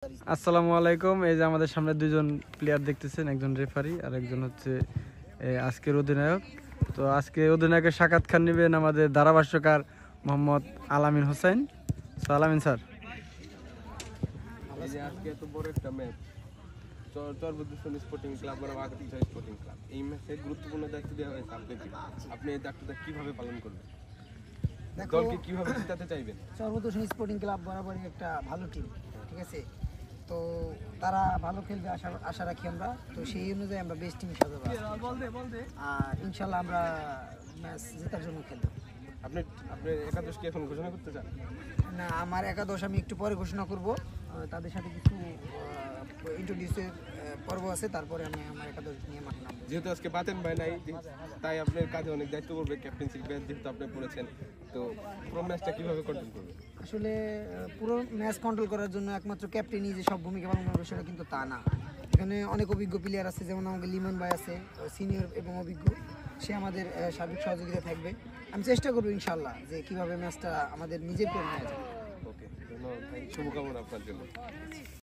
আসসালামু আলাইকুম। এই যে আমাদের সামনে দুইজন প্লেয়ার দেখতেছেন, একজন রেফারি আর একজন হচ্ছে আজকের অধিনায়ক। তো আজকে অধিনায়কের সাক্ষাৎকার নেবেন আমাদের ধারাভাষ্যকার মোহাম্মদ আলামিন হোসেন। আলামিন স্যার, এই যে আজকে এত বড় একটা ম্যাচ, চরবদ্দূষণ স্পোর্টিং ক্লাব বনাম আগাতিচা স্পোর্টিং ক্লাব, এই ম্যাচে গুরুত্বপূর্ণ দায়িত্ব দেওয়া হয়েছে আপনাকে। আপনি এই দায়িত্বটা কিভাবে পালন করবেন? দলকে কিভাবে জিতাতে চাইবেন? চরবদ্দূষণ স্পোর্টিং ক্লাব বরাবরই একটা ভালো টিম, ঠিক আছে। তো তারা ভালো খেলবে আশা রাখি আমরা। তো সেই অনুযায়ী আমরা বেস্ট টিম সাজাবো আর ইনশাল্লাহ আমরা ম্যাচ জেতার জন্য খেলবো। আপনি আপনার একাদশ কি এখন ঘোষণা করতে চান? না, আমার একাদশ আমি একটু পরে ঘোষণা করব। তাদের সাথে কিছু ইন্ট্রোডিউসের পর্ব আছে, তারপরে আমি আমার একাদশ নিয়ে মাঠে নামবো। যেহেতু আজকে বাতেন ভাই নাই, তাই আপনার কাজে অনেক দায়িত্ব করবে। ক্যাপ্টেন্সির ব্যাচ যেহেতু আপনি পড়েছেন, তো পুরো ম্যাচটা কিভাবে কন্ট্রোল করবে? আসলে পুরো ম্যাচ কন্ট্রোল করার জন্য একমাত্র ক্যাপ্টেনই যে সব ভূমিকা পালন করবে সেটা কিন্তু তা না। এখানে অনেক অভিজ্ঞ প্লেয়ার আছে, যেমন আমাদের লিমন ভাই আছে, সিনিয়র এবং অভিজ্ঞ। সে আমাদের সার্বিক সহযোগিতা থাকবে। আমি চেষ্টা করবো ইনশাল্লাহ যে কীভাবে ম্যাচটা আমাদের নিজের করে নেওয়া যায়। ওকে, ধন্যবাদ ভাই, শুভকামনা আপনার জন্য।